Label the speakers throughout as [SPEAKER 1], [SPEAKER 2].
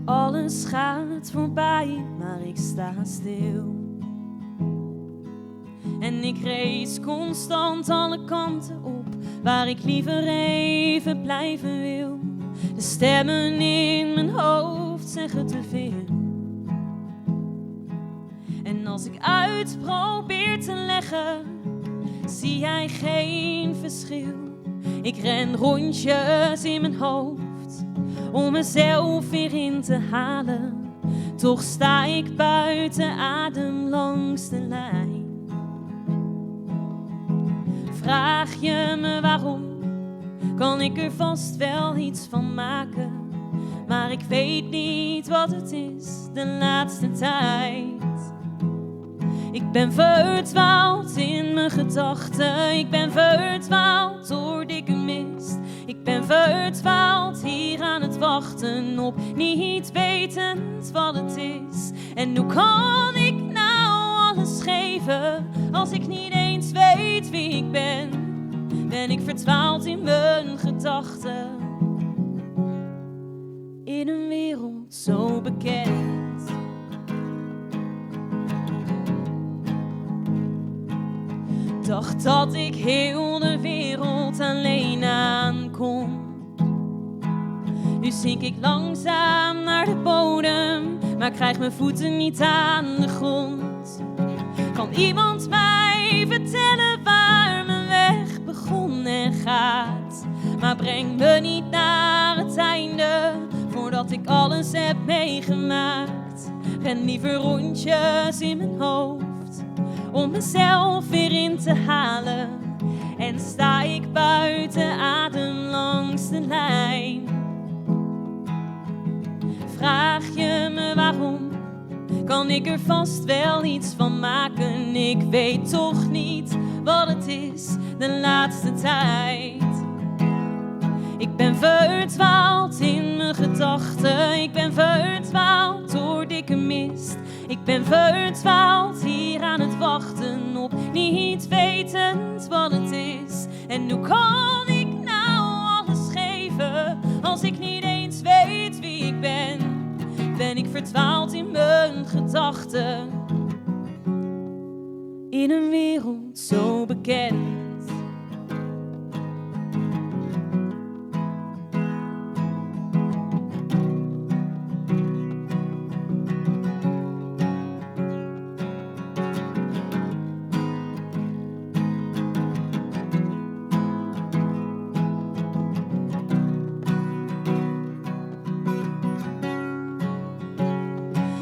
[SPEAKER 1] Alles gaat voorbij, maar ik sta stil. En ik race constant alle kanten op, waar ik liever even blijven wil. De stemmen in mijn hoofd zeggen te veel. En als ik uit probeer te leggen, zie jij geen verschil. Ik ren rondjes in mijn hoofd om mezelf weer in te halen. Toch sta ik buiten adem langs de lijn. Vraag je me waarom, kan ik er vast wel iets van maken. Maar ik weet niet wat het is de laatste tijd. Ik ben verdwaald in mijn gedachten. Ik ben verdwaald door dikke mist. Ik ben verdwaald hier aan het wachten op niet wetend wat het is. En hoe kan ik nou alles geven als ik niet eens weet wie ik ben? Ben ik verdwaald in mijn gedachten, in een wereld zo bekend. Dacht dat ik heel de wereld alleen aankom. Nu zink ik langzaam naar de bodem, maar krijg mijn voeten niet aan de grond. Kan iemand mij vertellen waar mijn weg begon en gaat? Maar breng me niet naar het einde, voordat ik alles heb meegemaakt. Ren liever rondjes in mijn hoofd, om mezelf weer in te halen. En sta ik buiten adem langs de lijn. Vraag je me waarom, kan ik er vast wel iets van maken. Ik weet toch niet wat het is de laatste tijd. Ik ben verdwaald in mijn gedachten. Ik ben verdwaald door dikke mist. Ik ben verdwaald hier aan het wachten op niet wetend wat het is. En hoe kan ik nou alles geven als ik niet eens weet wie ik ben? Ben ik verdwaald in mijn gedachten, in een wereld zo bekend.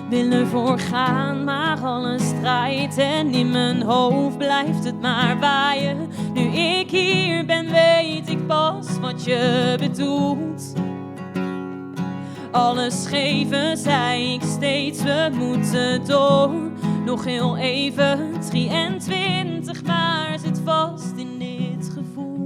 [SPEAKER 1] Wil ervoor gaan, maar alles draait en in mijn hoofd blijft het maar waaien. Nu ik hier ben, weet ik pas wat je bedoelt. Alles geven, zei ik steeds, we moeten door. Nog heel even, 23, maar zit vast in dit gevoel.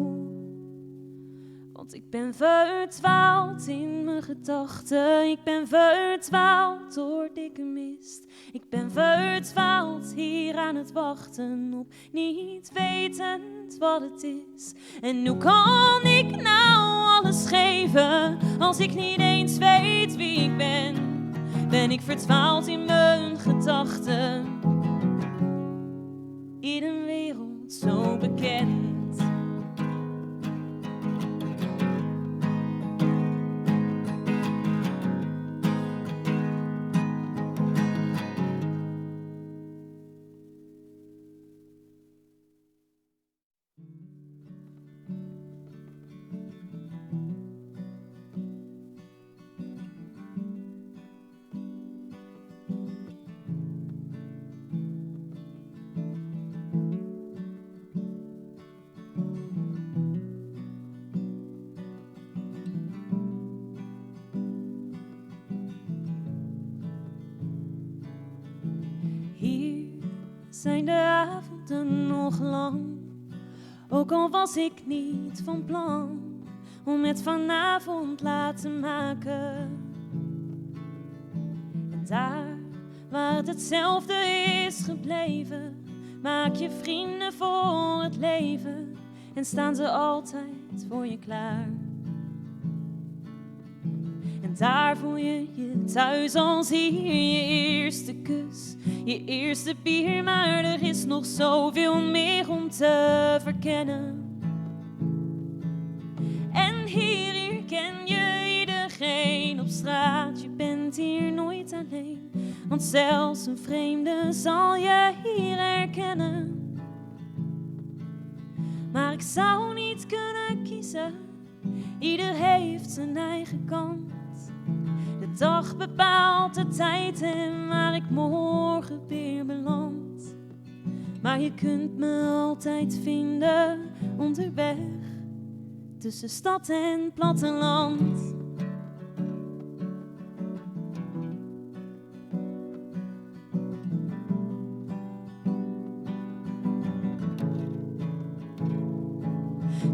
[SPEAKER 1] Want ik ben verdwaald in mijn gedachten. Ik ben verdwaald door dikke mist. Ik ben verdwaald hier aan het wachten op niet wetend wat het is. En hoe kan ik nou alles geven als ik niet eens weet wie ik ben? Ben ik verdwaald in mijn gedachten, in een wereld zo bekend. Zijn de avonden nog lang, ook al was ik niet van plan om het vanavond laat te maken. En daar waar het hetzelfde is gebleven, maak je vrienden voor het leven en staan ze altijd voor je klaar. En daar voel je je thuis als hier. Je eerste kus, je eerste bier, maar er is nog zoveel meer om te verkennen. En hier ken je iedereen op straat, je bent hier nooit alleen. Want zelfs een vreemde zal je hier herkennen. Maar ik zou niet kunnen kiezen, ieder heeft zijn eigen kant. De dag bepaalt de tijd en waar ik morgen weer beland. Maar je kunt me altijd vinden onderweg, tussen stad en platteland.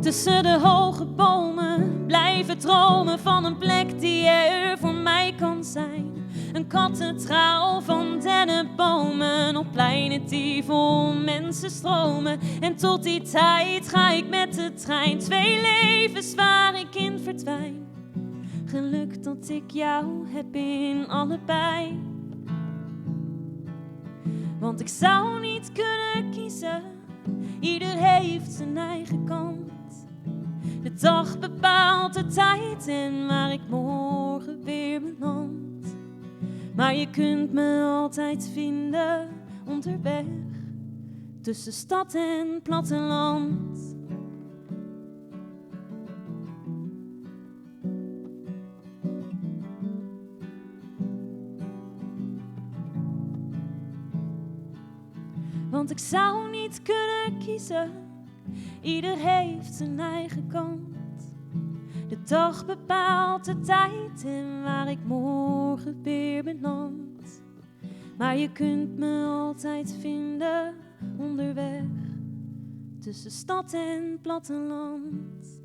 [SPEAKER 1] Tussen de hoge bomen blijven dromen van een plek die er voor mij kan zijn. Een kathedraal van dennenbomen op pleinen die vol mensen stromen. En tot die tijd ga ik met de trein, 2 levens waar ik in verdwijn. Geluk dat ik jou heb in allebei. Want ik zou niet kunnen kiezen, ieder heeft zijn eigen kant. De dag bepaalt de tijd en waar ik morgen weer beland. Maar je kunt me altijd vinden onderweg, tussen stad en platteland. Want ik zou niet kunnen kiezen, ieder heeft zijn eigen kant. De dag bepaalt de tijd en waar ik morgen weer beland. Maar je kunt me altijd vinden onderweg, tussen stad en platteland.